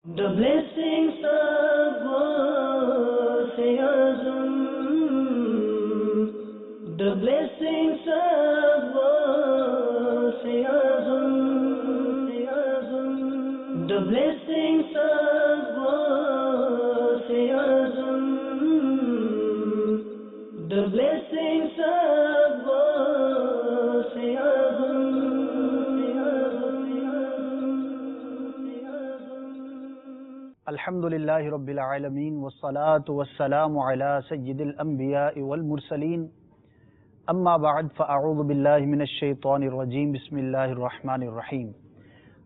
The blessings of Ghaus-e-Azam, the blessings of Ghaus-e-Azam, the blessings of Ghaus-e-Azam, the blessings of Ghaus-e-Azam. الحمدللہ رب العالمین والصلاة والسلام علی سید الانبیاء والمرسلین اما بعد فاعوذ باللہ من الشیطان الرجیم بسم اللہ الرحمن الرحیم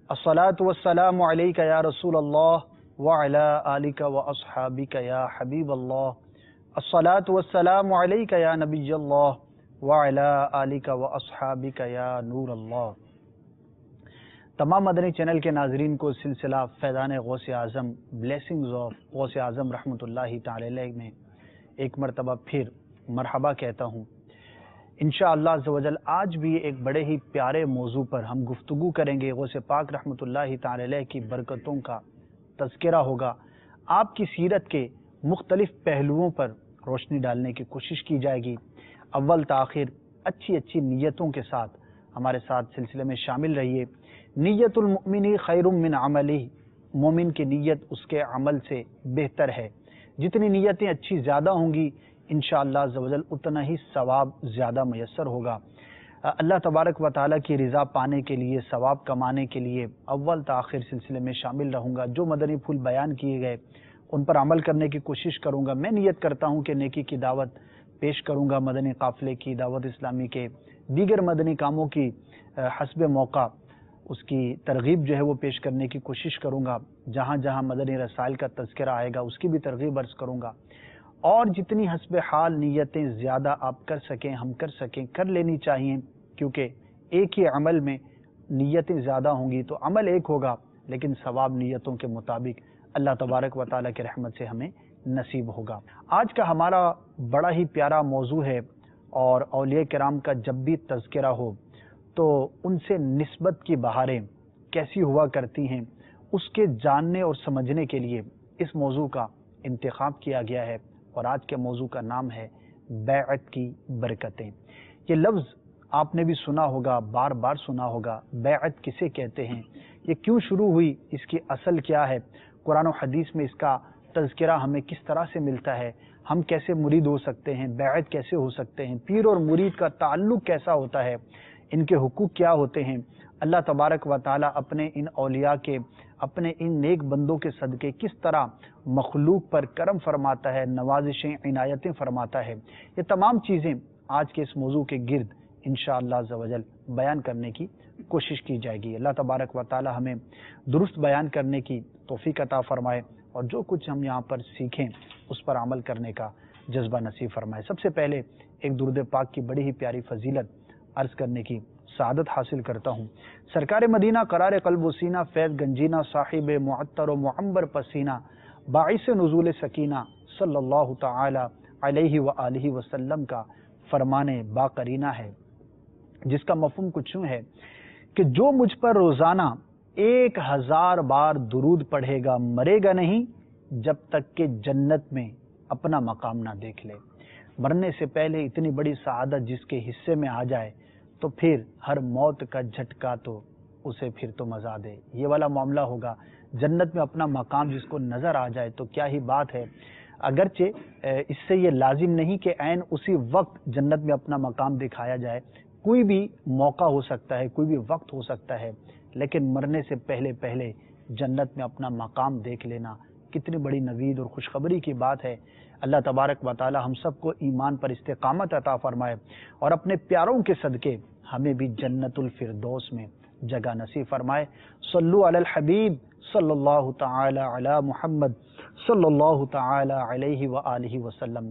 الصلاة والسلام علیک یا رسول اللہ وعلی آلک واصحابک یا حبیب اللہ الصلاة والسلام علیک یا نبی اللہ وعلی آلک واصحابک یا نور اللہ۔ تمام مدنی چینل کے ناظرین کو سلسلہ فیضان غوث اعظم بلیسنگز آف غوث اعظم رحمۃ اللہ تعالی علیہ میں ایک مرتبہ پھر مرحبا کہتا ہوں۔ انشاءاللہ عز و جل آج بھی ایک بڑے ہی پیارے موضوع پر ہم گفتگو کریں گے۔ غوث پاک رحمۃ اللہ تعالی علیہ کی برکتوں کا تذکرہ ہوگا، آپ کی سیرت کے مختلف پہلوؤں پر روشنی ڈالنے کی کوشش کی جائے گی۔ اول تاخیر اچھی نیتوں کے ساتھ ہمارے ساتھ سلسلے میں شامل رہیے۔ نیت المؤمن خیر من عملہ، مومن کی نیت اس کے عمل سے بہتر ہے۔ جتنی نیتیں اچھی زیادہ ہوں گی انشاءاللہ عز و جل اتنا ہی ثواب زیادہ میسر ہوگا۔ اللہ تبارک و تعالیٰ کی رضا پانے کے لیے، ثواب کمانے کے لیے اول تاخیر سلسلے میں شامل رہوں گا۔ جو مدنی پھول بیان کیے گئے ان پر عمل کرنے کی کوشش کروں گا۔ میں نیت کرتا ہوں کہ نیکی کی دعوت پیش کروں گا، مدنی قافلے کی دعوت اسلامی کے دیگر مدنی کاموں کی حسب موقع اس کی ترغیب جو ہے وہ پیش کرنے کی کوشش کروں گا۔ جہاں جہاں مدنی رسائل کا تذکرہ آئے گا اس کی بھی ترغیب عرض کروں گا، اور جتنی حسب حال نیتیں زیادہ آپ کر سکیں، ہم کر سکیں، کر لینی چاہیے، کیونکہ ایک ہی عمل میں نیتیں زیادہ ہوں گی تو عمل ایک ہوگا لیکن ثواب نیتوں کے مطابق اللہ تبارک و تعالیٰ کی رحمت سے ہمیں نصیب ہوگا۔ آج کا ہمارا بڑا ہی پیارا موضوع ہے، اور اولیاء کرام کا جب بھی تذکرہ ہو تو ان سے نسبت کی بہاریں کیسی ہوا کرتی ہیں، اس کے جاننے اور سمجھنے کے لیے اس موضوع کا انتخاب کیا گیا ہے، اور آج کے موضوع کا نام ہے بیعت کی برکتیں۔ یہ لفظ آپ نے بھی سنا ہوگا، بار بار سنا ہوگا۔ بیعت کسے کہتے ہیں، یہ کیوں شروع ہوئی، اس کی اصل کیا ہے، قرآن و حدیث میں اس کا تذکرہ ہمیں کس طرح سے ملتا ہے، ہم کیسے مرید ہو سکتے ہیں، بیعت کیسے ہو سکتے ہیں، پیر اور مرید کا تعلق کیسا ہوتا ہے، ان کے حقوق کیا ہوتے ہیں، اللہ تبارک و تعالیٰ اپنے ان اولیاء کے، اپنے ان نیک بندوں کے صدقے کس طرح مخلوق پر کرم فرماتا ہے، نوازشیں، عنایتیں فرماتا ہے، یہ تمام چیزیں آج کے اس موضوع کے گرد انشاءاللہ عز و جل بیان کرنے کی کوشش کی جائے گی۔ اللہ تبارک و تعالیٰ ہمیں درست بیان کرنے کی توفیق عطا فرمائے، اور جو کچھ ہم یہاں پر سیکھیں اس پر عمل کرنے کا جذبہ نصیب فرمائے۔ سب سے پہلے ایک درود پاک کی بڑی ہی پیاری فضیلت عرض کرنے کی سعادت حاصل کرتا ہوں۔ سرکار مدینہ قرار قلب و سینہ، فیض گنجینہ، صاحب معطر و معمبر پسینہ، باعث نزول سکینہ صلی اللہ تعالی علیہ وآلہ وسلم کا فرمان باقرینہ ہے، جس کا مفہوم کچھ یوں ہے کہ جو مجھ پر روزانہ 1000 بار درود پڑھے گا مرے گا نہیں جب تک کہ جنت میں اپنا مقام نہ دیکھ لے۔ مرنے سے پہلے اتنی بڑی سعادت جس کے حصے میں آ جائے تو پھر ہر موت کا جھٹکا تو اسے پھر تو مزہ دے، یہ والا معاملہ ہوگا۔ جنت میں اپنا مقام جس کو نظر آ جائے تو کیا ہی بات ہے۔ اگرچہ اس سے یہ لازم نہیں کہ عین اسی وقت جنت میں اپنا مقام دکھایا جائے، کوئی بھی موقع ہو سکتا ہے، کوئی بھی وقت ہو سکتا ہے، لیکن مرنے سے پہلے جنت میں اپنا مقام دیکھ لینا کتنی بڑی نوید اور خوشخبری کی بات ہے۔ اللہ تبارک و تعالی ہم سب کو ایمان پر استقامت عطا فرمائے، اور اپنے پیاروں کے صدقے ہمیں بھی جنت الفردوس میں جگہ نصیب فرمائے۔ صلو علی الحبیب صلی اللہ تعالی علی محمد صلی اللہ تعالی علیہ وآلہ وسلم۔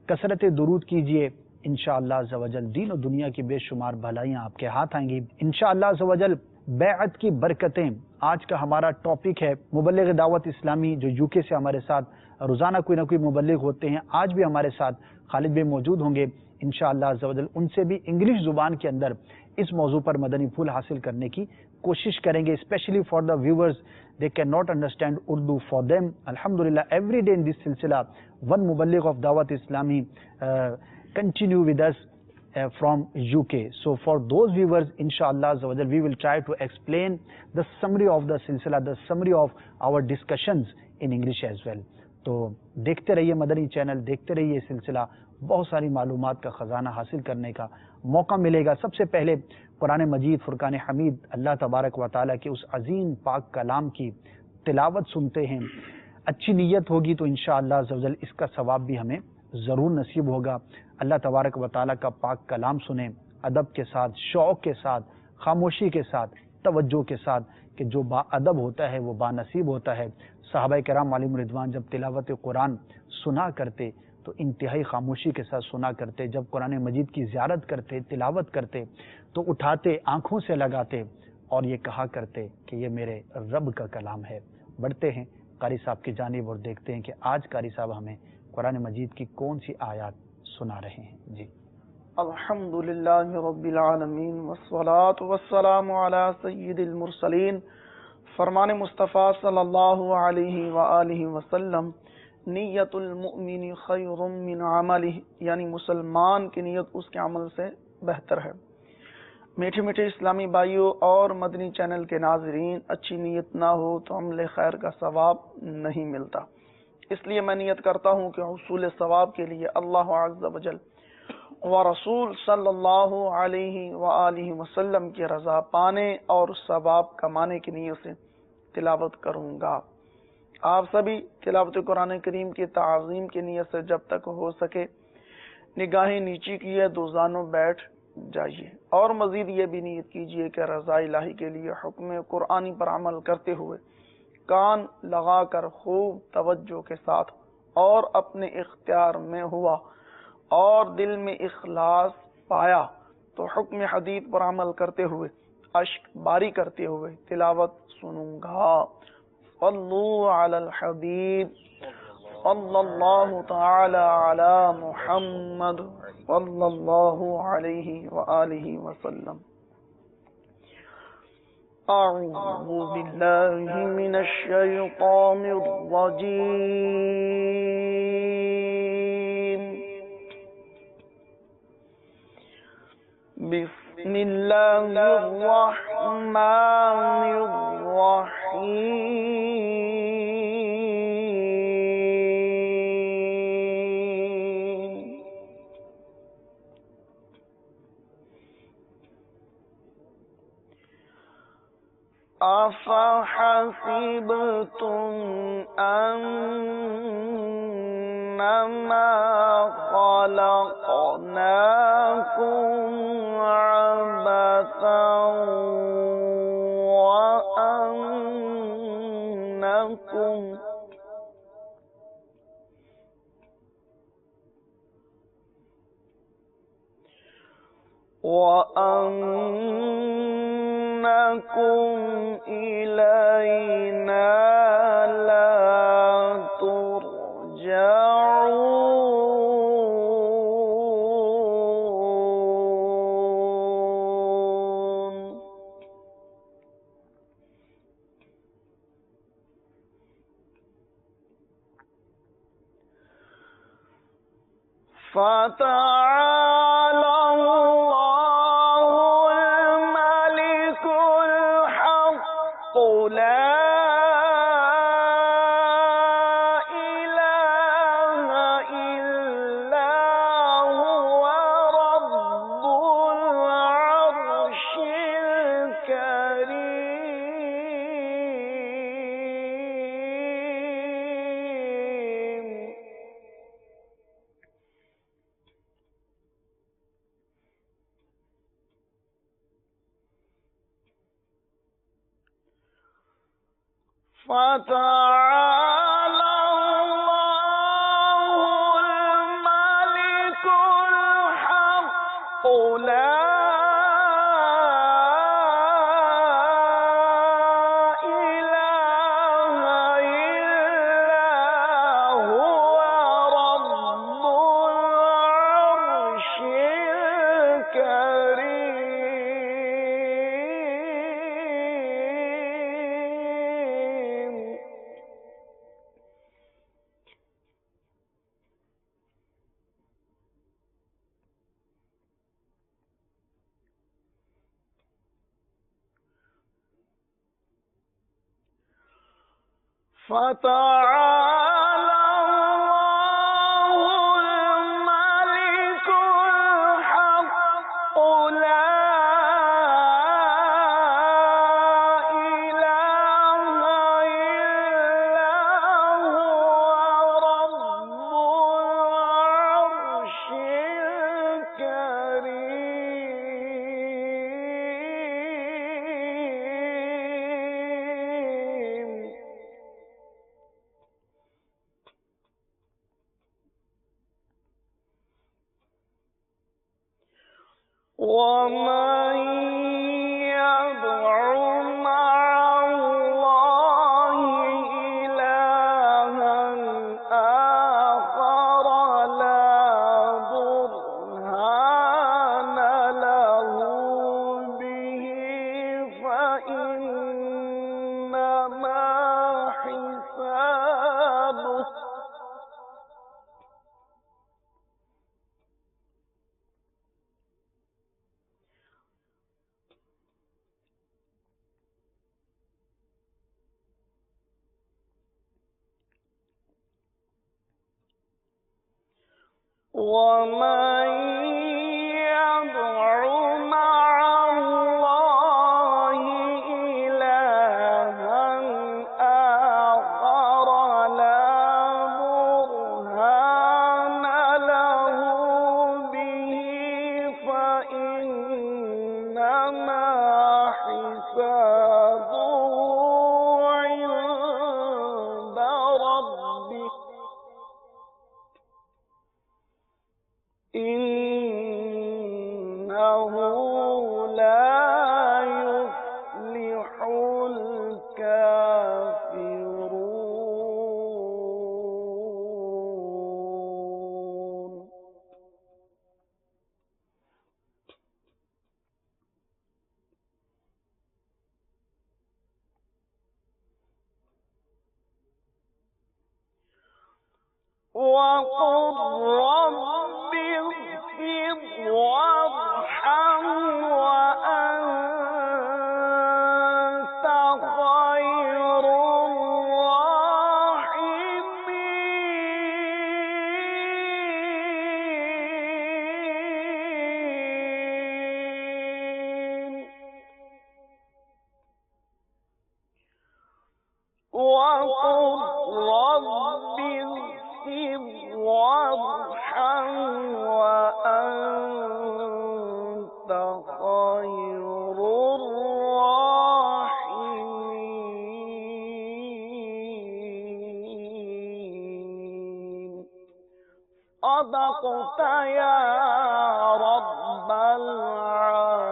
کثرت درود کیجئے، انشاءاللہ عز و جل دین و دنیا کی بے شمار بھلائیاں آپ کے ہاتھ آئیں گی انشاءاللہ عز و جل۔ بیعت کی برکتیں آج کا ہمارا ٹاپک ہے۔ مبلغ دعوت اسلامی جو UK سے ہمارے ساتھ روزانہ کوئی نہ کوئی مبلغ ہوتے ہیں، آج بھی ہمارے ساتھ خالد بھائی موجود ہوں گے انشاءاللہ عز و جل۔ ان سے بھی انگلش زبان کے اندر اس موضوع پر مدنی پھول حاصل کرنے کی کوشش کریں گے، especially for the viewers they cannot understand Urdu. For them, alhamdulillah, every day in this silsila, one muballigh of Dawat Islami continue with us from UK. So for those viewers, inshallah, we will try to explain the summary of the silsila, the summary of our discussions in English as well. تو دیکھتے رہیے مدنی channel, دیکھتے رہیے سلسلہ، بہت ساری معلومات کا خزانہ حاصل کرنے کا موقع ملے گا. سب سے پہلے قرآن مجید فرقان حمید اللہ تبارک و تعالیٰ کے اس عظیم پاک کلام کی تلاوت سنتے ہیں. اچھی نیت ہوگی تو انشاءاللہ عزوجل اس کا ثواب بھی ہمیں ضرور نصیب ہوگا. اللہ تبارک و تعالیٰ کا پاک کلام سنیں ادب کے ساتھ، شوق کے ساتھ، خاموشی کے ساتھ، توجہ کے ساتھ، کہ جو با ادب ہوتا ہے وہ با نصیب ہوتا ہے. صحابہ کرام علیہم رضوان جب تلاوت قرآن سنا کرتے تو انتہائی خاموشی کے ساتھ سنا کرتے. جب قرآن مجید کی زیارت کرتے، تلاوت کرتے تو اٹھاتے، آنکھوں سے لگاتے اور یہ کہا کرتے کہ یہ میرے رب کا کلام ہے. بڑھتے ہیں قاری صاحب کی جانب اور دیکھتے ہیں کہ آج قاری صاحب ہمیں قرآن مجید کی کون سی آیات سنا رہے ہیں. جی. الحمدللہ رب العالمین والصلاة والسلام علی سید المرسلین. فرمان مصطفیٰ صلی اللہ علیہ وآلہ وسلم، نیت المؤمن خیر من عملہ، یعنی مسلمان کی نیت اس کے عمل سے بہتر ہے. میٹھے میٹھے اسلامی بھائیوں اور مدنی چینل کے ناظرین، اچھی نیت نہ ہو تو عمل خیر کا ثواب نہیں ملتا. اس لیے میں نیت کرتا ہوں کہ حصول ثواب کے لیے اللہ عز و جل و رسول صلی اللہ علیہ وآلہ وسلم کی رضا پانے اور ثواب کمانے کی نیت سے تلاوت کروں گا. آپ سبھی تلاوت قرآن کریم کی تعظیم کی نیت سے جب تک ہو سکے نگاہیں نیچی کیے دو زانوں بیٹھ جائیے، اور مزید یہ بھی نیت کیجیے کہ رضا الہی کے لیے حکم قرآنی پر عمل کرتے ہوئے کان لگا کر خوب توجہ کے ساتھ اور اپنے اختیار میں ہوا اور دل میں اخلاص پایا تو حکم حدیث پر عمل کرتے ہوئے اشک باری کرتے ہوئے تلاوت سنوں گا. صلو علی الحبیب صلی اللہ تعالی علی محمد صلی اللہ علیہ وآلہ وسلم. اعوذ باللہ من الشیطان الرجیم. بسم اللہ الرحمن الرحیم. افحسبتم انما خلقناكم عبثا وأنكم إلينا لا ترجعون. فتعالى الله الملك الحق لا إله إلا هو رب العرش الكريم. فتعالى الله الملك الحق لا إله إلا هو رب العرش الكريم. فتعالى الله الملك الحق لا إله إلا هو رب العرش الكريم. ومن يدع مع الله إلها آخر لا برهان له به فإنما حسابه ومن يدع مع الله إلها آخر لا برهان له به فإنما حسابه عند ربه إنه لا يفلح الكافرون. وقل رب اغفر وارحم وأنت خير الراحمين. وقل رب اغفر وارحم وأنت خير الراحمين. صدقت يا رب العالمين.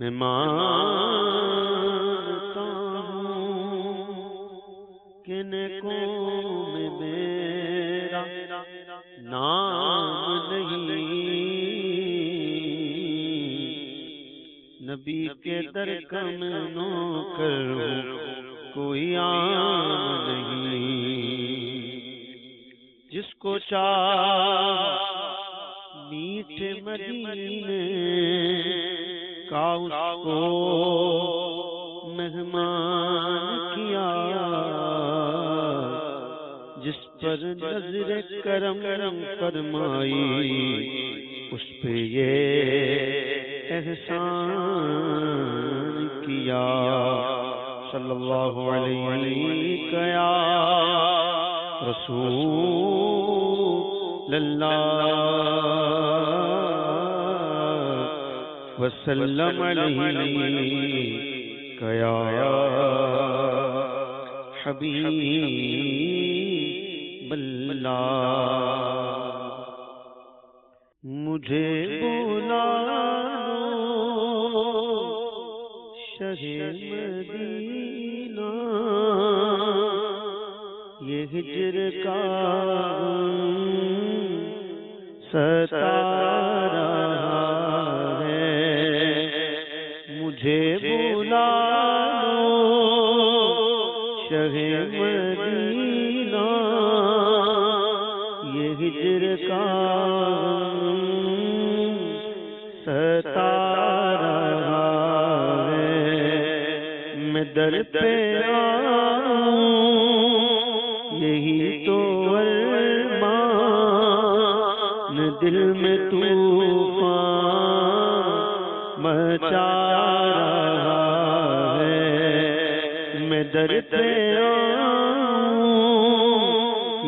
میں مانتا ہوں کہ نیکوں میں میرا نام نہیں، نبی کے در کا میں نوکر ہوں، کوئی عام نہیں، جس کو چاہ میٹھے مدینے کا اس کو مہمان کیا، جس پر نظر کرم فرمائی اس پہ یہ احسان کیا، صلی اللہ علیہ یا رسول اللہ وسلم علیہ یا حبیب اللہ، مجھے بولا شہ مدینہ، یہ ہجر کا ستا رہا ہے، مجھے بلا شہ مدینہ، یہ ہجر کا ستا رہا ہے، میں در پہ یہی تو ارمان دل میں طوفان مچا رہا ہے، میں در پہ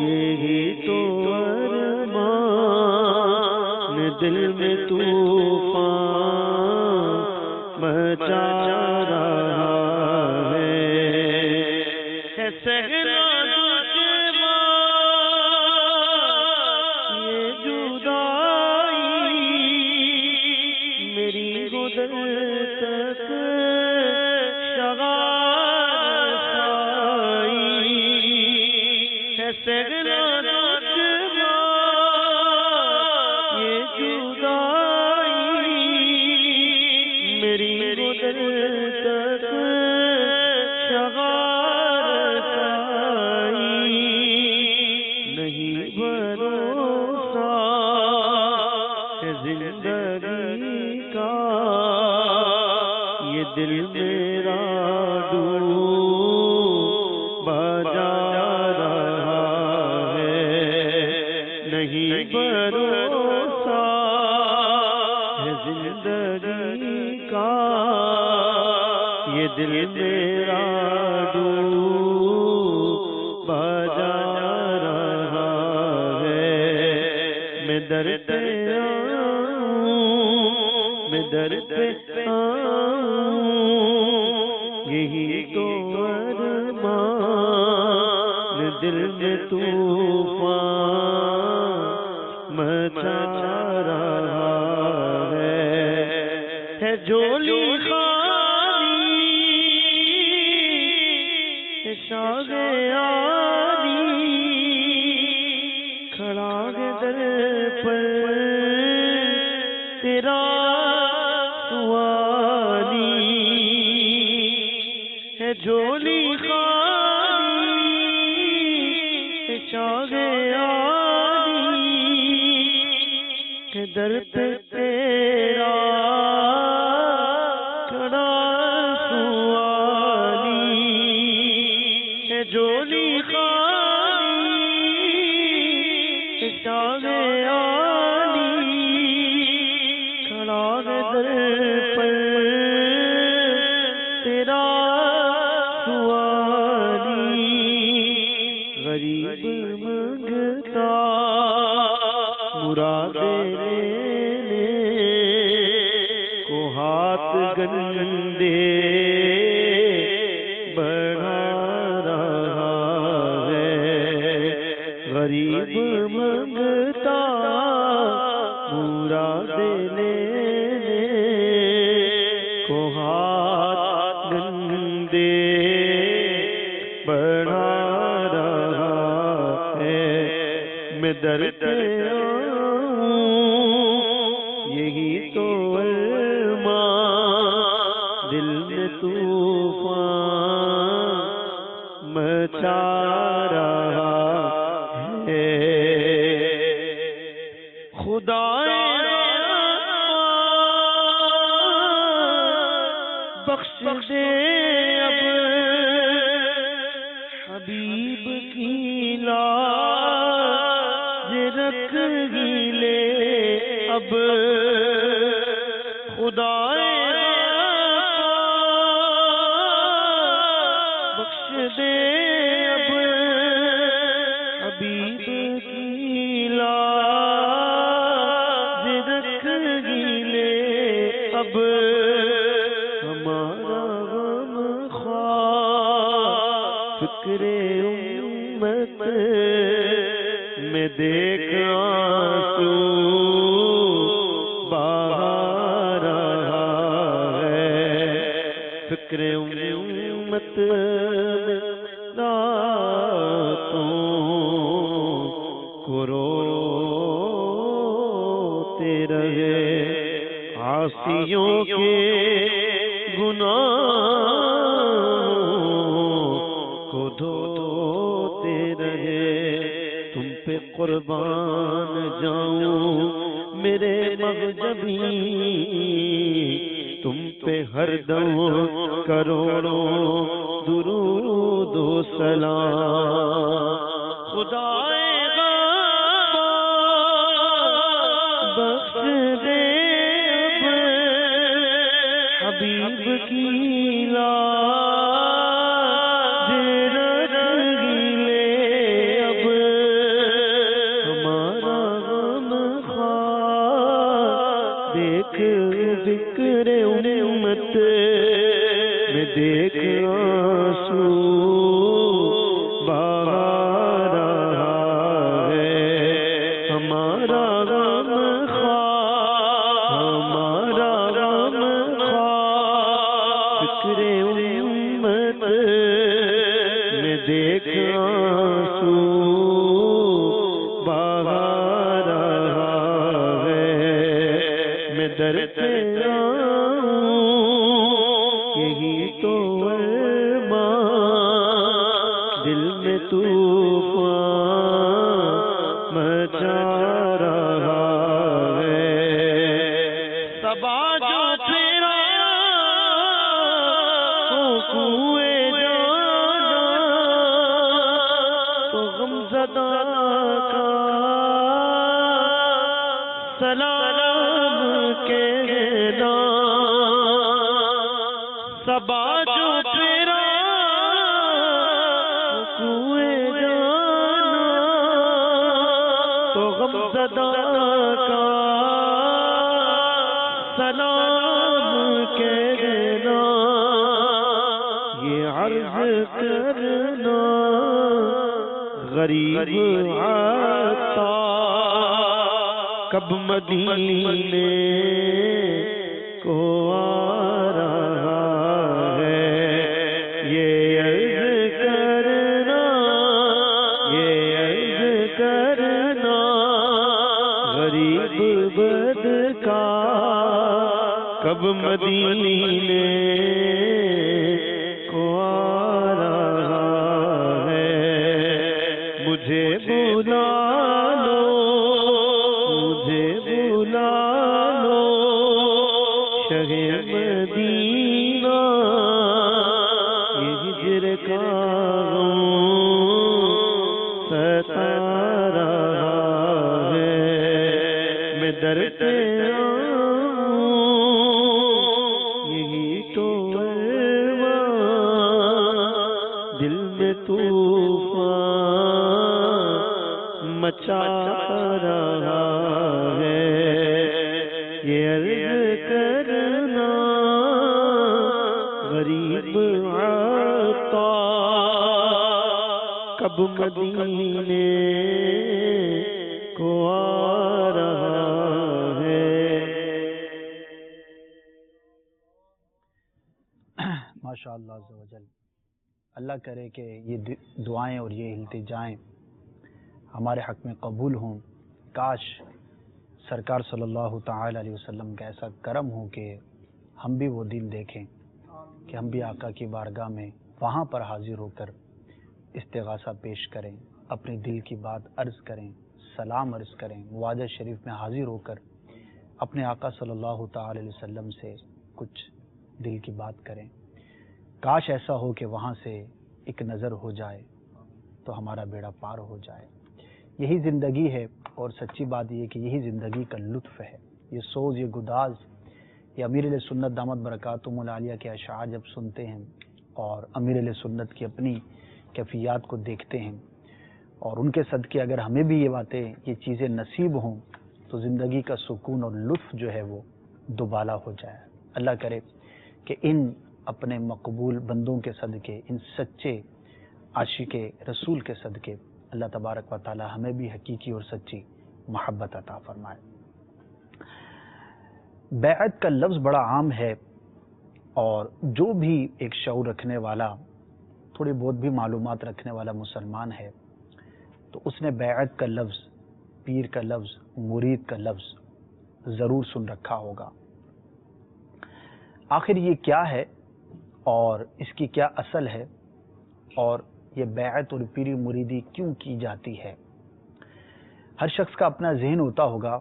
یہی تو ارمان دل میں طوفان مچا رہا ہے، صحرا دل میرا ڈوبا جا رہا ہے، نہیں بھروسہ ہے زندگی کا، یہ دل میرا ڈوبا جا رہا ہے، میں در پہ میں در پہ یہی تو ارمان دل میں طوفان مچا رہا ہے جھولی خالی شاغ عالی کھڑا ہے در پر تیرا جھولی خالی شاغ عالی در پہ تیرا کھڑا سوالی، جھولی خالی شاغ عالی کھڑا در پر تیرا غریب منگتا مراد لینے کو ہاتھ گندے بڑھا رہا ہے، غریب منگتا مراد لینے کو در پہ آؤں، یہی تو ارمان دل میں طوفان مچا رہا ہے۔ خدا بخش دے اب حبیب کی لاج رکھ ہی لے اب، خدا بخش دے اب حبیب کی لاج رکھ ہی لے اب، ہمارا غم خواہ فکر امت میں دیکھ آنسو بہا رہا ہے۔ فکر امت میں راتوں کو روتے رہے، عاصیوں کے گناہوں کو دھوتے رہے۔ تم پہ قربان جاؤں میرے مغجبی، تم پہ ہر دم کروڑوں درود و سلام۔ خدا بخش دے اب حبیب کی لاج رکھ ہی لے اب، ہمارا غم خواہ دیکھ فکر امت میں دیکھ آنسو بہا رہا ہے۔ ہمارا غم خواہ، ہمارا غم خواہ فکر امت میں دیکھ آنسو بہا رہا ہے۔ میں در پہ آؤں، یہی تو ارمان دل میں طوفان مچا رہا ہے۔ صبا جو پھرا تو کوئے جانا، تو غمزدہ کا سلام کہنا۔ صبا جو پھرا تو کوئے جانا، تو غمزدہ کا سلام کہنا۔ یہ عرض کرنا غریب عطا کب مدینے کو آ رہا ہے۔ یہ عرض کرنا، یہ عرض کرنا غریب بدکار کب مدینے کو آ رہا ہے۔ مجھے بلا لو، مجھے بلا لو شہ مدینہ، یہ ہجر کا غم ستا رہا ہے۔ میں در پہ آؤں، یہی تو ارمان دل میں طوفان مچا رہا ہے۔ یہ عرض کرنا غریب عطا کب مدینے کو آ رہا ہے۔ ماشاء اللہ عز و جل۔ اللہ کرے کہ یہ دعائیں اور یہ التجائیں ہمارے حق میں قبول ہوں۔ کاش سرکار صلی اللہ تعالی علیہ وسلم کا ایسا کرم ہو کہ ہم بھی وہ دن دیکھیں کہ ہم بھی آقا کی بارگاہ میں وہاں پر حاضر ہو کر استغاثہ پیش کریں، اپنے دل کی بات عرض کریں، سلام عرض کریں، وعدہ شریف میں حاضر ہو کر اپنے آقا صلی اللہ تعالی علیہ وسلم سے کچھ دل کی بات کریں۔ کاش ایسا ہو کہ وہاں سے ایک نظر ہو جائے تو ہمارا بیڑا پار ہو جائے۔ یہی زندگی ہے، اور سچی بات یہ کہ یہی زندگی کا لطف ہے۔ یہ سوز، یہ گداز، یہ امیر علیہ سنت دامت برکاتہم العالیہ کے اشعار جب سنتے ہیں اور امیر علیہ سنت کی اپنی کیفیات کو دیکھتے ہیں، اور ان کے صدقے اگر ہمیں بھی یہ باتیں، یہ چیزیں نصیب ہوں تو زندگی کا سکون اور لطف جو ہے وہ دوبالا ہو جائے۔ اللہ کرے کہ ان اپنے مقبول بندوں کے صدقے، ان سچے عاشق رسول کے صدقے، اللہ تبارک و تعالی ہمیں بھی حقیقی اور سچی محبت عطا فرمائے۔ بیعت کا لفظ بڑا عام ہے، اور جو بھی ایک شعور رکھنے والا، تھوڑی بہت بھی معلومات رکھنے والا مسلمان ہے تو اس نے بیعت کا لفظ، پیر کا لفظ، مرید کا لفظ ضرور سن رکھا ہوگا۔ آخر یہ کیا ہے اور اس کی کیا اصل ہے، اور یہ بیعت اور پیری مریدی کیوں کی جاتی ہے؟ ہر شخص کا اپنا ذہن ہوتا ہوگا۔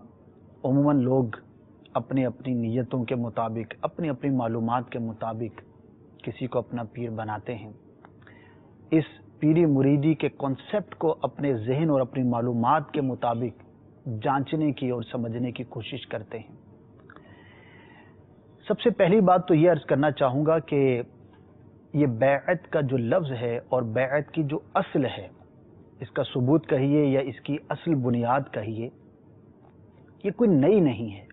عموماً لوگ اپنی اپنی نیتوں کے مطابق، اپنی اپنی معلومات کے مطابق کسی کو اپنا پیر بناتے ہیں۔ اس پیری مریدی کے کانسیپٹ کو اپنے ذہن اور اپنی معلومات کے مطابق جانچنے کی اور سمجھنے کی کوشش کرتے ہیں۔ سب سے پہلی بات تو یہ عرض کرنا چاہوں گا کہ یہ بیعت کا جو لفظ ہے اور بیعت کی جو اصل ہے، اس کا ثبوت کہیے یا اس کی اصل بنیاد کہیے، یہ کوئی نئی نہیں ہے،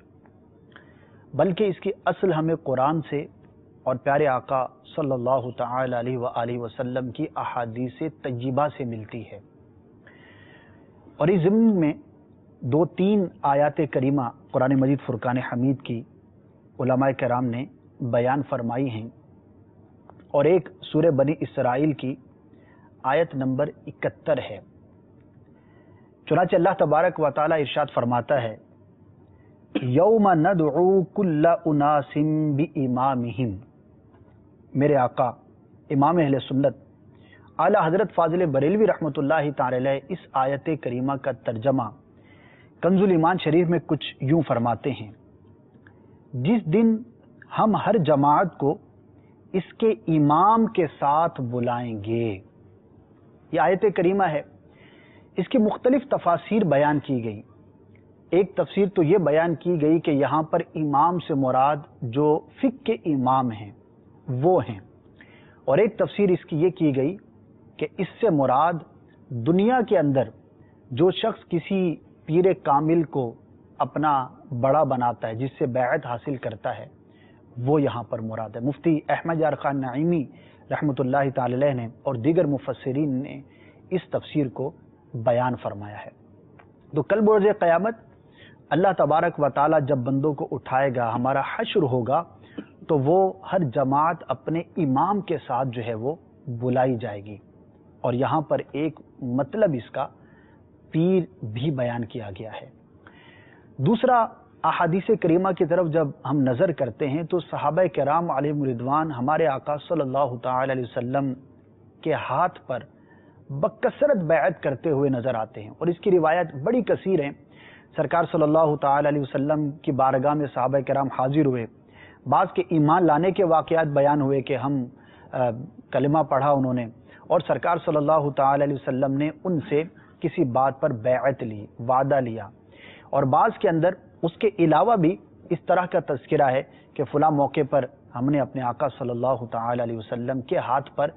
بلکہ اس کی اصل ہمیں قرآن سے اور پیارے آقا صلی اللہ تعالی علیہ وآلہ وسلم کی احادیث طیبہ سے ملتی ہے۔ اور اس ضمن میں 2-3 آیات کریمہ قرآن مجید فرقان حمید کی علماء کرام نے بیان فرمائی ہیں، اور ایک سورہ بنی اسرائیل کی آیت نمبر 71 ہے۔ چنانچہ اللہ تبارک و تعالی ارشاد فرماتا ہے، یوم ندعو کل اناس بامامہم۔ میرے آقا امام اہل سنت اعلی حضرت فاضل بریلوی رحمۃ اللہ تعالی علیہ اس آیت کریمہ کا ترجمہ کنز الایمان شریف میں کچھ یوں فرماتے ہیں، جس دن ہم ہر جماعت کو اس کے امام کے ساتھ بلائیں گے۔ یہ آیت کریمہ ہے، اس کی مختلف تفاسیر بیان کی گئی۔ ایک تفسیر تو یہ بیان کی گئی کہ یہاں پر امام سے مراد جو فقہ کے امام ہیں وہ ہیں، اور ایک تفسیر اس کی یہ کی گئی کہ اس سے مراد دنیا کے اندر جو شخص کسی پیر کامل کو اپنا بڑا بناتا ہے، جس سے بیعت حاصل کرتا ہے، وہ یہاں پر مراد ہے۔ مفتی احمد یار خان نعیمی رحمۃ اللہ تعالی علیہ نے اور دیگر مفسرین نے اس تفسیر کو بیان فرمایا ہے۔ تو کل بروز قیامت اللہ تبارک و تعالی جب بندوں کو اٹھائے گا، ہمارا حشر ہوگا، تو وہ ہر جماعت اپنے امام کے ساتھ جو ہے وہ بلائی جائے گی، اور یہاں پر ایک مطلب اس کا پیر بھی بیان کیا گیا ہے۔ دوسرا، احادیث کریمہ کی طرف جب ہم نظر کرتے ہیں تو صحابہ کرام علیہم رضوان ہمارے آقا صلی اللہ تعالی علیہ وسلم کے ہاتھ پر بکثرت بیعت کرتے ہوئے نظر آتے ہیں، اور اس کی روایت بڑی کثیر ہیں۔ سرکار صلی اللہ تعالی علیہ وسلم کی بارگاہ میں صحابہ کرام حاضر ہوئے، بعض کے ایمان لانے کے واقعات بیان ہوئے کہ ہم کلمہ پڑھا انہوں نے، اور سرکار صلی اللہ تعالی علیہ وسلم نے ان سے کسی بات پر بیعت لی، وعدہ لیا، اور بعض کے اندر اس کے علاوہ بھی اس طرح کا تذکرہ ہے کہ فلاں موقع پر ہم نے اپنے آقا صلی اللہ تعالی علیہ وسلم کے ہاتھ پر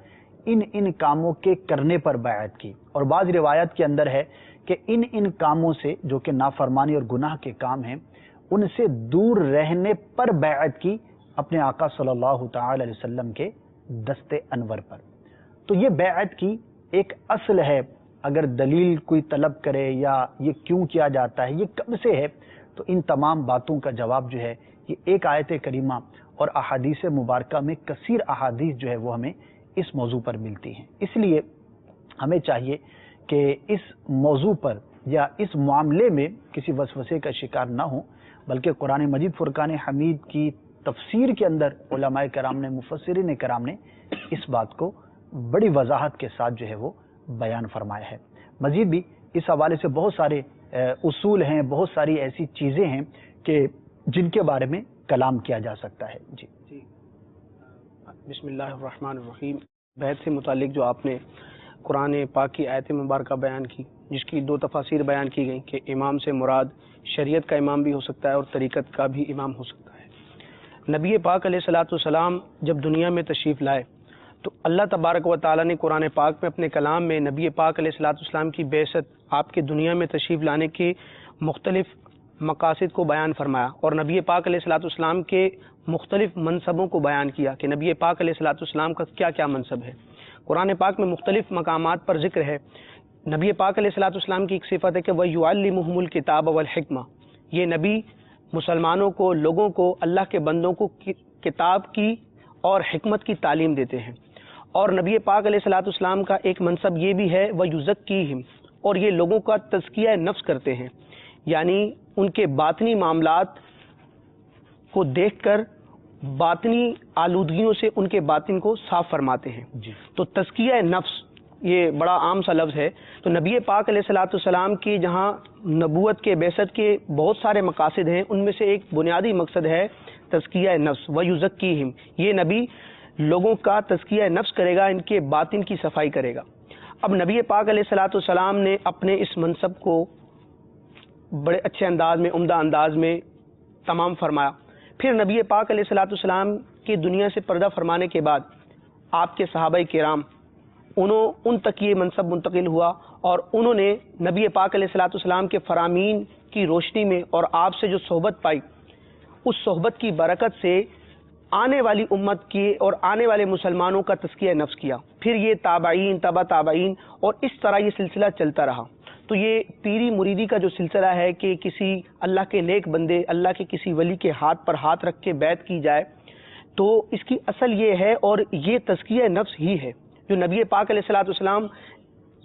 ان کاموں کے کرنے پر بیعت کی، اور بعض روایت کے اندر ہے کہ ان کاموں سے جو کہ نافرمانی اور گناہ کے کام ہیں، ان سے دور رہنے پر بیعت کی اپنے آقا صلی اللہ تعالی علیہ وسلم کے دست انور پر۔ تو یہ بیعت کی ایک اصل ہے۔ اگر دلیل کوئی طلب کرے یا یہ کیوں کیا جاتا ہے، یہ کب سے ہے، تو ان تمام باتوں کا جواب جو ہے یہ ایک آیت کریمہ اور احادیث مبارکہ میں کثیر احادیث جو ہے وہ ہمیں اس موضوع پر ملتی ہیں۔ اس لیے ہمیں چاہیے کہ اس موضوع پر یا اس معاملے میں کسی وسوسے کا شکار نہ ہوں، بلکہ قرآن مجید فرقان حمید کی تفسیر کے اندر علماء کرام نے، مفسرین کرام نے اس بات کو بڑی وضاحت کے ساتھ جو ہے وہ بیان فرمایا ہے۔ مزید بھی اس حوالے سے بہت سارے اصول ہیں، بہت ساری ایسی چیزیں ہیں کہ جن کے بارے میں کلام کیا جا سکتا ہے۔ جی بسم اللہ الرحمن الرحیم۔ بیعت سے متعلق جو آپ نے قرآن پاک کی آیت مبارکہ بیان کی، جس کی دو تفاسیر بیان کی گئیں کہ امام سے مراد شریعت کا امام بھی ہو سکتا ہے اور طریقت کا بھی امام ہو سکتا ہے۔ نبی پاک علیہ الصلوۃ والسلام جب دنیا میں تشریف لائے تو اللہ تبارک و تعالیٰ نے قرآن پاک میں اپنے کلام میں نبی پاک علیہ الصلوۃ والسلام کی بعثت، آپ کے دنیا میں تشریف لانے کے مختلف مقاصد کو بیان فرمایا، اور نبی پاک علیہ الصلوۃ والسلام کے مختلف منصبوں کو بیان کیا کہ نبی پاک علیہ الصلوۃ والسلام کا کیا کیا منصب ہے۔ قرآن پاک میں مختلف مقامات پر ذکر ہے۔ نبی پاک علیہ الصلوۃ والسلام کی ایک صفت ہے کہ وَيُعَلِّمُهُمُ الْكِتَابَ وَالْحِکْمَةَ، یہ نبی مسلمانوں کو، لوگوں کو، اللہ کے بندوں کو کتاب کی اور حکمت کی تعلیم دیتے ہیں۔ اور نبی پاک علیہ الصلوۃ والسلام کا ایک منصب یہ بھی ہے وَيُزَكِّيهِمْ، اور یہ لوگوں کا تزکیہ نفس کرتے ہیں، یعنی ان کے باطنی معاملات کو دیکھ کر باطنی آلودگیوں سے ان کے باطن کو صاف فرماتے ہیں۔ تو تزکیہ نفس یہ بڑا عام سا لفظ ہے۔ تو نبی پاک علیہ الصلوۃ والسلام کی جہاں نبوت کے، بعثت کے بہت سارے مقاصد ہیں، ان میں سے ایک بنیادی مقصد ہے تزکیہ نفس وَيُزَكِّيهِمْ، یہ نبی لوگوں کا تزکیہ نفس کرے گا، ان کے باطن کی صفائی کرے گا۔ اب نبی پاک علیہ الصلوۃ والسلام نے اپنے اس منصب کو بڑے اچھے انداز میں، عمدہ انداز میں تمام فرمایا۔ پھر نبی پاک علیہ الصلوۃ والسلام کی دنیا سے پردہ فرمانے کے بعد آپ کے صحابہ کرام ان تک یہ منصب منتقل ہوا، اور انہوں نے نبی پاک علیہ الصلوۃ والسلام کے فرامین کی روشنی میں اور آپ سے جو صحبت پائی، اس صحبت کی برکت سے آنے والی امت کی اور آنے والے مسلمانوں کا تزکیہ نفس کیا۔ پھر یہ تابعین، تبع تابعین، اور اس طرح یہ سلسلہ چلتا رہا۔ تو یہ پیری مریدی کا جو سلسلہ ہے کہ کسی اللہ کے نیک بندے، اللہ کے کسی ولی کے ہاتھ پر ہاتھ رکھ کے بیعت کی جائے، تو اس کی اصل یہ ہے، اور یہ تزکیہ نفس ہی ہے جو نبی پاک علیہ الصلوۃ والسلام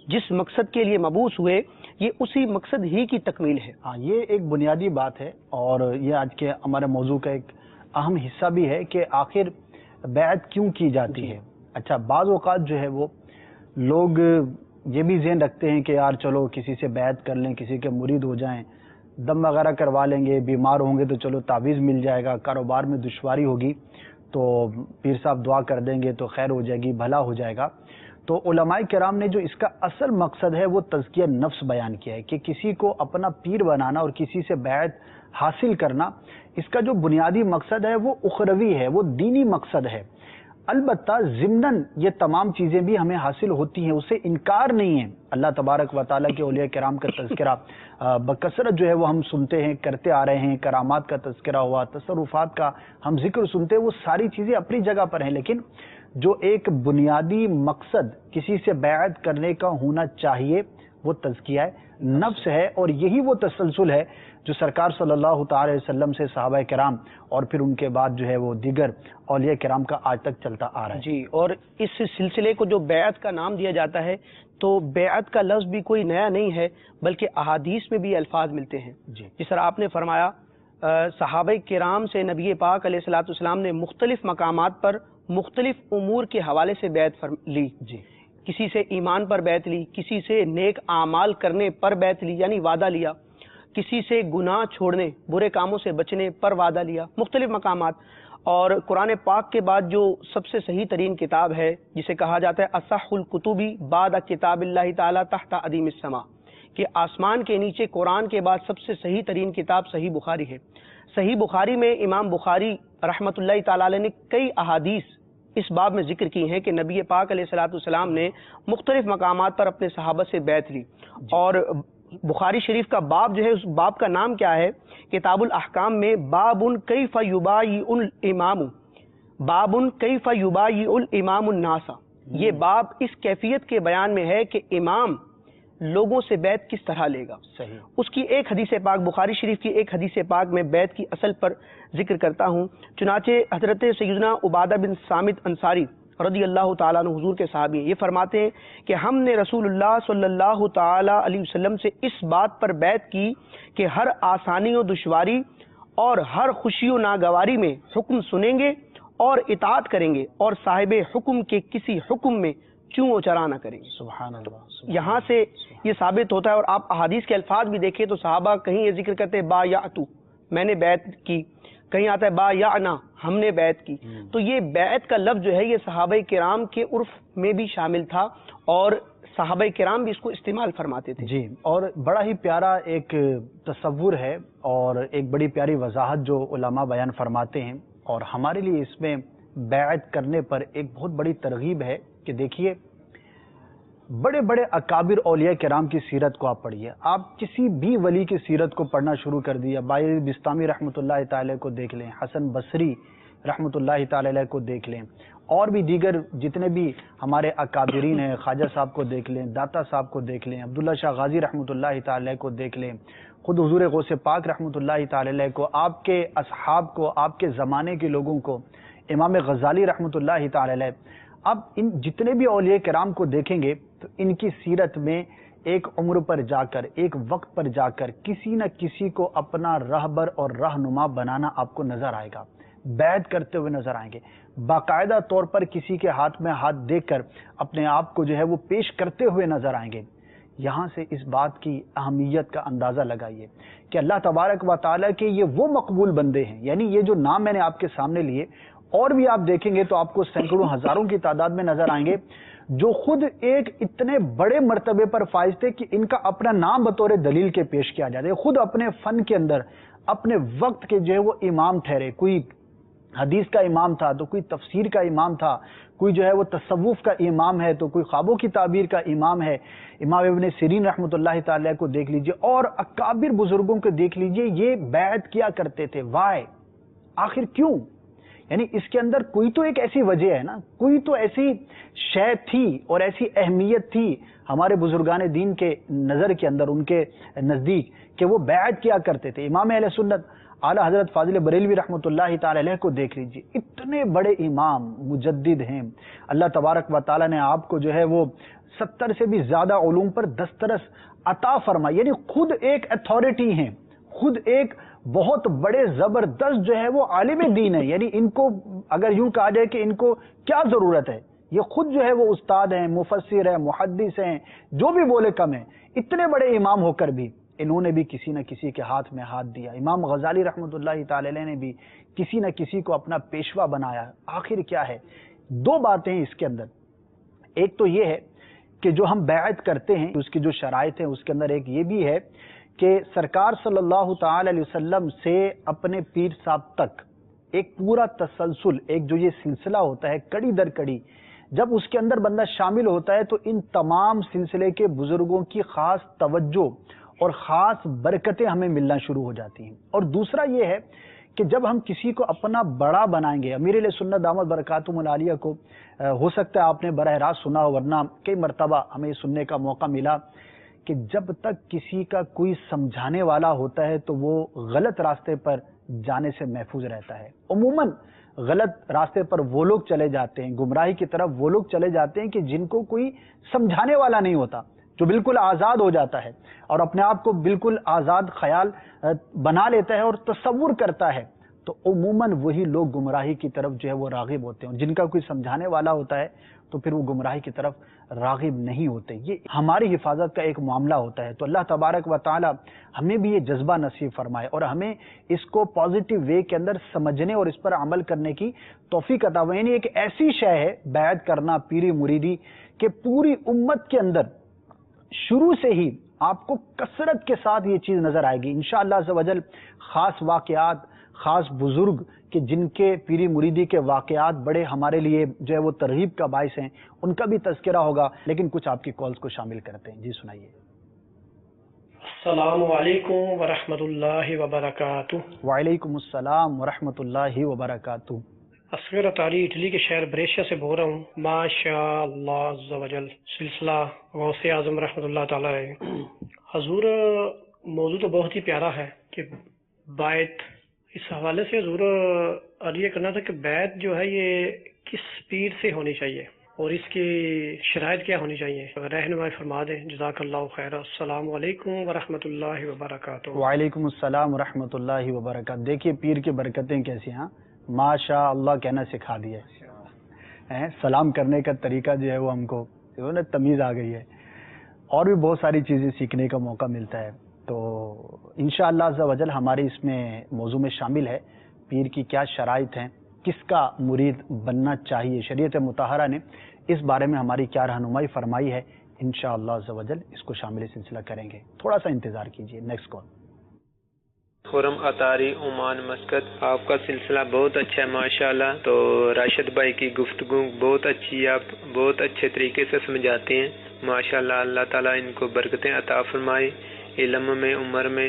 جس مقصد کے لیے مبعوث ہوئے، یہ اسی مقصد ہی کی تکمیل ہے۔ ہاں، یہ ایک بنیادی بات ہے، اور یہ آج کے ہمارے موضوع کا ایک اہم حصہ بھی ہے کہ آخر بیعت کیوں کی جاتی ہے۔ اچھا، بعض اوقات جو ہے وہ لوگ یہ بھی ذہن رکھتے ہیں کہ یار چلو کسی سے بیعت کر لیں، کسی کے مرید ہو جائیں، دم وغیرہ کروا لیں گے، بیمار ہوں گے تو چلو تعویذ مل جائے گا، کاروبار میں دشواری ہوگی تو پیر صاحب دعا کر دیں گے تو خیر ہو جائے گی، بھلا ہو جائے گا۔ تو علماء کرام نے جو اس کا اصل مقصد ہے وہ تزکیہ نفس بیان کیا ہے کہ کسی کو اپنا پیر بنانا اور کسی سے بیعت حاصل کرنا، اس کا جو بنیادی مقصد ہے وہ اخروی ہے، وہ دینی مقصد ہے۔ البتہ ضمناً یہ تمام چیزیں بھی ہمیں حاصل ہوتی ہیں، اسے انکار نہیں ہے۔ اللہ تبارک و تعالیٰ کے اولیاء کرام کا تذکرہ بکثرت جو ہے وہ ہم سنتے ہیں، کرتے آ رہے ہیں، کرامات کا تذکرہ ہوا، تصرفات کا ہم ذکر سنتے ہیں، وہ ساری چیزیں اپنی جگہ پر ہیں، لیکن جو ایک بنیادی مقصد کسی سے بیعت کرنے کا ہونا چاہیے وہ تزکیہ نفس ہے، اور یہی وہ تسلسل ہے جو سرکار صلی اللہ تعالی وسلم سے صحابہ کرام اور پھر ان کے بعد جو ہے وہ دیگر اولیاء کرام کا آج تک چلتا آ رہا ہے۔ جی، اور اس سلسلے کو جو بیعت کا نام دیا جاتا ہے، تو بیعت کا لفظ بھی کوئی نیا نہیں ہے، بلکہ احادیث میں بھی الفاظ ملتے ہیں۔ جس طرح آپ نے فرمایا صحابہ کرام سے نبی پاک علیہ الصلوۃ والسلام نے مختلف مقامات پر مختلف امور کے حوالے سے بیعت لی۔ کسی سے ایمان پر بیعت لی، کسی سے نیک اعمال کرنے پر بیعت لی یعنی وعدہ لیا، کسی سے گناہ چھوڑنے، برے کاموں سے بچنے پر وعدہ لیا، مختلف مقامات۔ اور قرآن پاک کے بعد جو سب سے صحیح ترین کتاب ہے، جسے کہا جاتا ہے اصح الکتب بعد کتاب اللہ تعالی تحت ادیم السماء، کہ آسمان کے نیچے قرآن کے بعد سب سے صحیح ترین کتاب صحیح بخاری ہے۔ صحیح بخاری میں امام بخاری رحمۃ اللہ تعالی علیہ نے کئی احادیث اس باب میں ذکر کی ہیں کہ نبی پاک علیہ الصلوۃ والسلام نے مختلف مقامات پر اپنے صحابہ سے بیعت لی۔ اور بخاری شریف کا باب جو ہے، اس باب کا نام کیا ہے؟ کتاب الاحکام میں باب کیف یبایع الامام، باب کیف یبایع الامام الناس، یہ باب اس کیفیت کے بیان میں ہے کہ امام لوگوں سے بیعت کس طرح لے گا۔ صحیح۔ اس کی ایک حدیث پاک، بخاری شریف کی ایک حدیث پاک میں بیعت کی اصل پر ذکر کرتا ہوں۔ چنانچہ حضرت سیدنا عبادہ بن صامت انصاری رضی اللہ تعالیٰ عنہ حضور کے صحابی ہیں، یہ فرماتے ہیں کہ ہم نے رسول اللہ صلی اللہ تعالیٰ علیہ وسلم سے اس بات پر بیعت کی کہ ہر آسانی و دشواری اور ہر خوشی و ناگواری میں حکم سنیں گے اور اطاعت کریں گے، اور صاحب حکم کے کسی حکم میں چوں و چرا نہ کریں گے۔ سبحان اللہ۔ یہاں سے یہ ثابت ہوتا ہے، اور آپ احادیث کے الفاظ بھی دیکھیں تو صحابہ کہیں یہ ذکر کرتے ہیں با یاتو، میں نے بیعت کی، کہیں آتا ہے با یعنا، ہم نے بیعت کی۔ تو یہ بیعت کا لفظ جو ہے یہ صحابہ کرام کے عرف میں بھی شامل تھا، اور صحابہ کرام بھی اس کو استعمال فرماتے تھے۔ جی، اور بڑا ہی پیارا ایک تصور ہے اور ایک بڑی پیاری وضاحت جو علماء بیان فرماتے ہیں، اور ہمارے لیے اس میں بیعت کرنے پر ایک بہت بڑی ترغیب ہے کہ دیکھیے بڑے بڑے اکابر اولیاء کرام کی سیرت کو آپ پڑھیے، آپ کسی بھی ولی کی سیرت کو پڑھنا شروع کر دیا، بائی بستامی رحمۃ اللہ تعالی کو دیکھ لیں، حسن بصری رحمۃ اللہ تعالی علیہ کو دیکھ لیں، اور بھی دیگر جتنے بھی ہمارے اکابرین ہیں، خواجہ صاحب کو دیکھ لیں، داتا صاحب کو دیکھ لیں، عبداللہ شاہ غازی رحمۃ اللہ تعالی کو دیکھ لیں، خود حضور غوث پاک رحمۃ اللہ تعالی علیہ کو، آپ کے اصحاب کو، آپ کے زمانے کے لوگوں کو، امام غزالی رحمۃ اللہ تعالی علیہ، اب ان جتنے بھی اولیاء کرام کو دیکھیں گے تو ان کی سیرت میں ایک عمر پر جا کر، ایک وقت پر جا کر کسی نہ کسی کو اپنا رہبر اور رہنما بنانا آپ کو نظر آئے گا، بیعت کرتے ہوئے نظر آئیں گے، باقاعدہ طور پر کسی کے ہاتھ میں ہاتھ دے کر اپنے آپ کو جو ہے وہ پیش کرتے ہوئے نظر آئیں گے۔ یہاں سے اس بات کی اہمیت کا اندازہ لگائیے کہ اللہ تبارک و تعالیٰ کے یہ وہ مقبول بندے ہیں، یعنی یہ جو نام میں نے آپ کے سامنے لیے، اور بھی آپ دیکھیں گے تو آپ کو سینکڑوں ہزاروں کی تعداد میں نظر آئیں گے، جو خود ایک اتنے بڑے مرتبے پر فائز تھے کہ ان کا اپنا نام بطور دلیل کے پیش کیا جاتا ہے، خود اپنے فن کے اندر اپنے وقت کے جو ہے وہ امام ٹھہرے، کوئی حدیث کا امام تھا تو کوئی تفسیر کا امام تھا، کوئی جو ہے وہ تصوف کا امام ہے تو کوئی خوابوں کی تعبیر کا امام ہے، امام ابن سیرین رحمۃ اللہ تعالی کو دیکھ لیجئے، اور اکابر بزرگوں کو دیکھ لیجئے، یہ بیعت کیا کرتے تھے۔ وائے؟ آخر کیوں؟ یعنی اس کے اندر کوئی تو ایک ایسی وجہ ہے نا، کوئی تو ایسی شے تھی اور ایسی اہمیت تھی ہمارے بزرگان دین کے نظر کے اندر، ان کے نزدیک، کہ وہ بیعت کیا کرتے تھے۔ امام اہل سنت اعلیٰ حضرت فاضل بریلوی رحمۃ اللہ تعالی علیہ کو دیکھ لیجیے، اتنے بڑے امام مجدد ہیں، اللہ تبارک و تعالی نے آپ کو جو ہے وہ 70 سے بھی زیادہ علوم پر دسترس عطا فرمائی، یعنی خود ایک اتھارٹی ہیں، خود ایک بہت بڑے زبردست جو ہے وہ عالم دین ہے، یعنی ان کو اگر یوں کہا جائے کہ ان کو کیا ضرورت ہے، یہ خود جو ہے وہ استاد ہیں، مفسر ہیں، محدث ہیں، جو بھی بولے کم ہیں، اتنے بڑے امام ہو کر بھی انہوں نے بھی کسی نہ کسی کے ہاتھ میں ہاتھ دیا۔ امام غزالی رحمۃ اللہ تعالی علیہ نے بھی کسی نہ کسی کو اپنا پیشوا بنایا۔ آخر کیا ہے؟ دو باتیں ہیں اس کے اندر، ایک تو یہ ہے کہ جو ہم بیعت کرتے ہیں اس کی جو شرائط ہیں، اس کے اندر ایک یہ بھی ہے کہ سرکار صلی اللہ تعالی علیہ وسلم سے اپنے پیر صاحب تک ایک پورا تسلسل، ایک جو یہ سلسلہ ہوتا ہے کڑی در کڑی، جب اس کے اندر بندہ شامل ہوتا ہے تو ان تمام سلسلے کے بزرگوں کی خاص توجہ اور خاص برکتیں ہمیں ملنا شروع ہو جاتی ہیں۔ اور دوسرا یہ ہے کہ جب ہم کسی کو اپنا بڑا بنائیں گے، امیر علیہ سنت دامت برکاتہم العالیہ کو ہو سکتا ہے آپ نے براہ راست سنا ہو، ورنہ کئی مرتبہ ہمیں سننے کا موقع ملا کہ جب تک کسی کا کوئی سمجھانے والا ہوتا ہے تو وہ غلط راستے پر جانے سے محفوظ رہتا ہے۔ عموماً غلط راستے پر وہ لوگ چلے جاتے ہیں، گمراہی کی طرف وہ لوگ چلے جاتے ہیں کہ جن کو کوئی سمجھانے والا نہیں ہوتا، جو بالکل آزاد ہو جاتا ہے اور اپنے آپ کو بالکل آزاد خیال بنا لیتا ہے اور تصور کرتا ہے، تو عموماً وہی لوگ گمراہی کی طرف جو ہے وہ راغب ہوتے ہیں۔ جن کا کوئی سمجھانے والا ہوتا ہے تو پھر وہ گمراہی کی طرف راغب نہیں ہوتے۔ یہ ہماری حفاظت کا ایک معاملہ ہوتا ہے۔ تو اللہ تبارک و تعالی ہمیں بھی یہ جذبہ نصیب فرمائے اور ہمیں اس کو پازیٹیو وے کے اندر سمجھنے اور اس پر عمل کرنے کی توفیق عطا فرمائے۔ یعنی ایک ایسی شے ہے بیعت کرنا پیری مریدی کہ پوری امت کے اندر شروع سے ہی آپ کو کثرت کے ساتھ یہ چیز نظر آئے گی انشاءاللہ عز و جل۔ خاص واقعات، خاص بزرگ کہ جن کے پیری مریدی کے واقعات بڑے ہمارے لیے جو ہے وہ ترغیب کا باعث ہیں، ان کا بھی تذکرہ ہوگا، لیکن کچھ آپ کی کالز کو شامل کرتے ہیں۔ جی سنائیے۔ السلام علیکم ورحمۃ اللہ وبرکاتہ۔ وعلیکم السلام ورحمۃ اللہ وبرکاتہ۔ اصغر اطاری اٹلی کے شہر بریشیا سے بول رہا ہوں۔ ماشاء اللہ عز و جل، سلسلہ غوث اعظم رحمۃ اللہ تعالی علیہ۔ حضور، موضوع تو بہت ہی پیارا ہے کہ بیعت اس حوالے سے حضور اور یہ کرنا تھا کہ بیعت جو ہے یہ کس پیر سے ہونی چاہیے اور اس کی شرائط کیا ہونی چاہیے؟ رہنمائی فرما دیں، جزاک اللہ خیر۔ السلام علیکم ورحمۃ اللہ وبرکاتہ۔ وعلیکم السلام ورحمۃ اللہ وبرکاتہ۔ دیکھیے پیر کی برکتیں کیسی ہیں، ماشاء اللہ کہنا سکھا دیا ہے، سلام کرنے کا طریقہ جو ہے وہ ہم کو تمیز آ گئی ہے، اور بھی بہت ساری چیزیں سیکھنے کا موقع ملتا ہے۔ تو انشاءاللہ عز و جل ہمارے اس میں موضوع میں شامل ہے پیر کی کیا شرائط ہیں، کس کا مرید بننا چاہیے، شریعت مطہرہ نے اس بارے میں ہماری کیا رہنمائی فرمائی ہے۔ انشاءاللہ عز و جل اس کو شامل سلسلہ کریں گے، تھوڑا سا انتظار کیجیے۔ Next call. خرم اطاری عمان مسقط، آپ کا سلسلہ بہت اچھا ہے ماشاءاللہ۔ تو راشد بھائی کی گفتگو بہت اچھی ہے، آپ بہت اچھے طریقے سے سمجھاتے ہیں ماشاءاللہ۔ اللہ تعالیٰ ان کو برکتیں عطا فرمائے، علم میں، عمر میں۔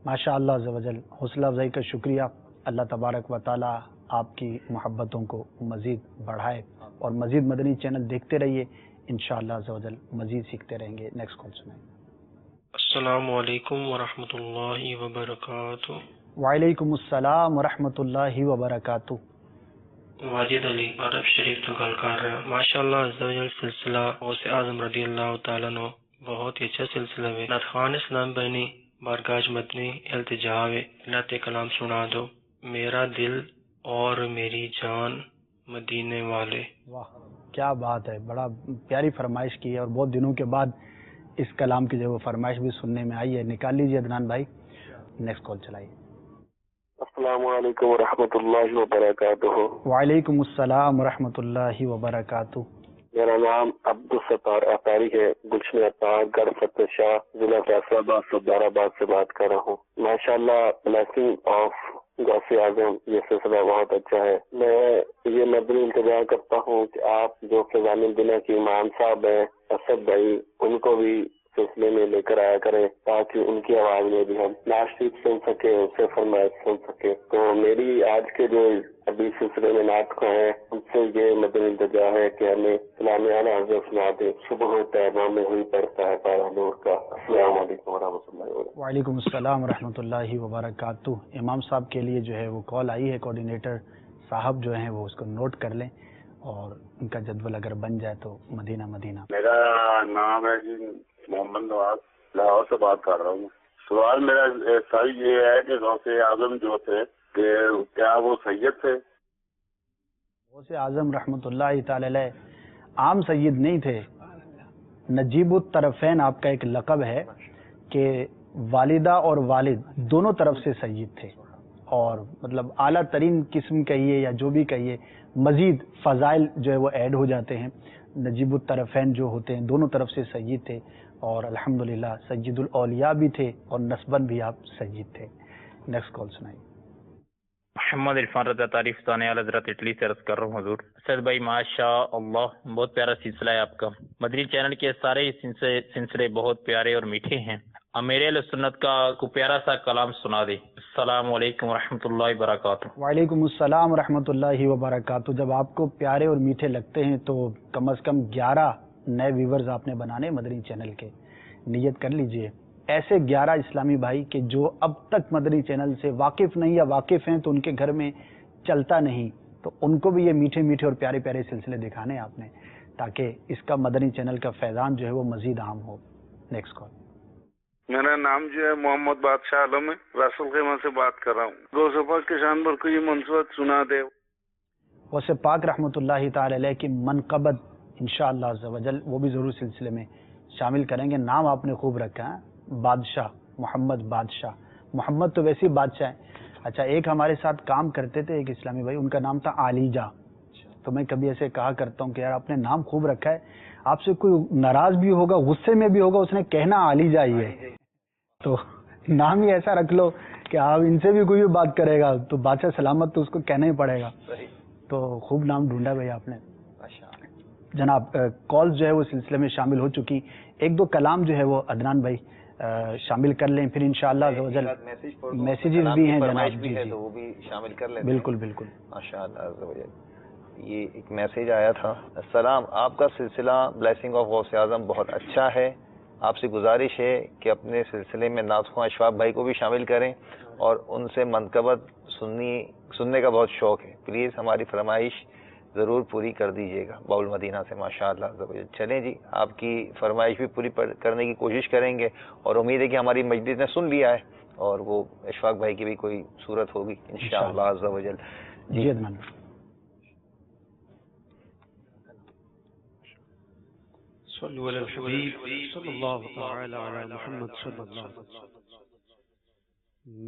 ماشاءاللہ عز و جل، حوصلہ افزائی کا شکریہ۔ اللہ تبارک و تعالی آپ کی محبتوں کو مزید بڑھائے، اور مزید مدنی چینل دیکھتے رہیے، انشاءاللہ عز و جل مزید سیکھتے رہیں گے۔ نیکسٹ کال سنیں۔ السلام علیکم ورحمۃ اللہ وبرکاتہ۔ وعلیکم السلام ورحمۃ اللہ وبرکاتہ۔ واجد علی عرب شریف تو گل کر رہا ہے ماشاءاللہ عز و جل۔ سلسلہ غوث اعظم رضی اللہ تعالیٰ عنہ بہت ہی اچھا سلسلہ ہے۔ نعت خوان اسلام بینی بارگاہ مدنی التجا ہے، نعت کلام سنا دو، میرا دل اور میری جان مدینے والے۔ واہ کیا بات ہے، بڑا پیاری فرمائش کی ہے، اور بہت دنوں کے بعد اس کلام کی جو وہ فرمائش بھی سننے میں آئی ہے۔ نکال لیجیے عدنان بھائی، نیکسٹ کال چلائیے۔ السلام علیکم ورحمۃ اللہ وبرکاتہ۔ وعلیکم السلام ورحمۃ اللہ وبرکاتہ۔ میرا نام عبدالستار اطاری ہے، گلشن اطار گڑھ فتح شاہ ضلع فیصل آباد سردار آباد سے بات کر رہا ہوں۔ ماشاءاللہ بلیسنگ آف غوث اعظم یہ سلسلہ بہت اچھا ہے۔ میں یہ مدنی التجا کرتا ہوں کہ آپ جو فضان الدنیا کے امام صاحب ہیں اسد بھائی، ان کو بھی سلسلے میں لے کر آیا کریں، تاکہ ان کی آواز میں بھی ہم نعت شریف سن سکیں، ان سے فرمائش سن سکیں۔ تو میری آج کے جو ابھی سلسلے میں نعت کو ہیں ان سے یہ مدنی التجا ہے کہ ہمیں سلام اعلیٰ حضرت سنا دیں۔ صبح ہوتا ہے نام میں ہوئی پڑتا ہے پارا نور کا۔ السلام علیکم ورحمۃ اللہ وبرکاتہ۔ وعلیکم السلام ورحمۃ اللہ وبرکاتہ۔ امام صاحب کے لیے جو ہے وہ کال آئی ہے، کوآرڈینیٹر صاحب جو ہیں وہ اس کو نوٹ کر لیں، اور ان کا جدول اگر بن جائے تو مدینہ مدینہ۔ میرا نام ہے جی محمد نواز، لاہور سے بات کر رہا ہوں۔ سوال میرا صحیح یہ ہے کہ غوث اعظم جو تھے کہ کیا وہ سید تھے؟ غوث اعظم رحمۃ اللہ تعالی علیہ عام سید نہیں تھے، نجیب الطرفین آپ کا ایک لقب ہے کہ والدہ اور والد دونوں طرف سے سید تھے، اور مطلب اعلیٰ ترین قسم کہیے یا جو بھی کہیے، مزید فضائل جو ہے وہ ایڈ ہو جاتے ہیں۔ نجیب الطرفین جو ہوتے ہیں دونوں طرف سے سید تھے، اور الحمدللہ سید الاولیاء بھی تھے، اور نسباً بھی آپ سید تھے۔ نیکسٹ کال سنائیے۔ محمد عرفان رضا تعریف ثانیہ حضرت اٹلی سے عرض کر رہا ہوں حضور۔ اسد بھائی ماشاء اللہ بہت پیارا سلسلہ ہے آپ کا، مدنی چینل کے سارے سلسلے بہت پیارے اور میٹھے ہیں۔ امیر اہل سنت کا کو پیارا سا کلام سنا دے۔ السلام علیکم ورحمۃ اللہ وبرکاتہ۔ وعلیکم السلام ورحمۃ اللہ وبرکاتہ۔ جب آپ کو پیارے اور میٹھے لگتے ہیں تو کم از کم 11 نئے ویورز آپ نے بنانے مدنی چینل کے، نیت کر لیجئے۔ ایسے 11 اسلامی بھائی کہ جو اب تک مدنی چینل سے واقف نہیں یا واقف ہیں تو ان کے گھر میں چلتا نہیں، تو ان کو بھی یہ میٹھے میٹھے اور پیارے پیارے سلسلے دکھانے آپ نے، تاکہ اس کا مدنی چینل کا فیضان جو ہے وہ مزید عام ہو۔ Next call. میرا نام جو ہے محمد بادشاہ عالم ہے، رسول خیمہ سے بات کر رہا ہوں۔ غوث پاک کے شان پر کوئی منصوبت سنا دے۔ غوث پاک رحمۃ اللہ تعالی علیہ کی منقبت انشاءاللہ عز و جل وہ بھی ضرور سلسلے میں شامل کریں گے۔ نام آپ نے خوب رکھا ہے، بادشاہ، محمد بادشاہ۔ محمد تو ویسے ہی بادشاہ ہے۔ اچھا، ایک ہمارے ساتھ کام کرتے تھے ایک اسلامی بھائی، ان کا نام تھا عالیجہ۔ تو میں کبھی ایسے کہا کرتا ہوں کہ یار آپ نے نام خوب رکھا ہے، آپ سے کوئی ناراض بھی ہوگا، غصے میں بھی ہوگا، اس نے کہنا عالیجہ ہی ہے، تو نام ہی ایسا رکھ لو کہ آپ ان سے بھی کوئی بھی بات کرے گا تو بادشاہ سلامت تو اس کو کہنا ہی پڑے گا۔ تو خوب نام ڈھونڈا بھائی آپ نے۔ جناب کالز جو ہے وہ سلسلے میں شامل ہو چکی، ایک دو کلام جو ہے وہ عدنان بھائی شامل کر لیں، پھر انشاءاللہ میسیجز بھی ہیں جناب، جی تو وہ بھی شامل کر لیں۔ بالکل بالکل، ماشاءاللہ۔ یہ ایک میسیج آیا تھا، السلام، آپ کا سلسلہ بلیسنگ آف غوث اعظم بہت اچھا ہے، آپ سے گزارش ہے کہ اپنے سلسلے میں نعت خواں اشفاق بھائی کو بھی شامل کریں اور ان سے منقبت سننے کا بہت شوق ہے. پلیز ہماری فرمائش ضرور پوری کر دیجیے گا. باول مدینہ سے ماشاء اللہ. چلیں جی, آپ کی فرمائش بھی پوری کرنے کی کوشش کریں گے, اور امید ہے کہ ہماری مجلس نے سن لیا ہے, اور وہ اشفاق بھائی کی بھی کوئی صورت ہوگی انشاءاللہ عز و جل. جی صلو علی الحبیب صلی اللہ تعالی علی محمد صلی اللہ علیہ وسلم.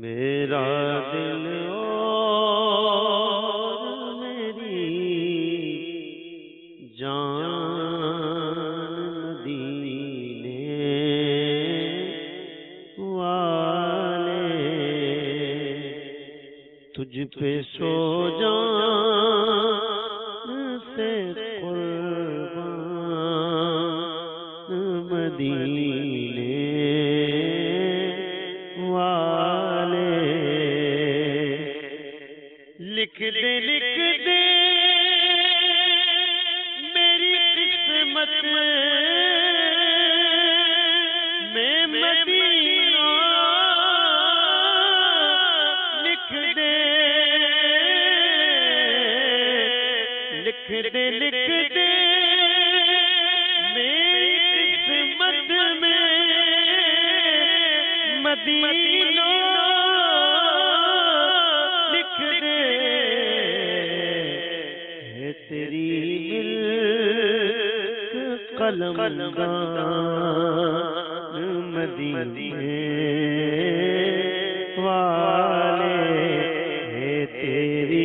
میرا دل اور میری جان مدینے والے تجھ پہ سو جان سے قربان مدینے والے. لکھ دے میری قسمت میں مدینہ, لکھ دے میری قسمت میں مدینہ, لکھ دے ہے تیری ملک قلم مدینے والے, ہے تیری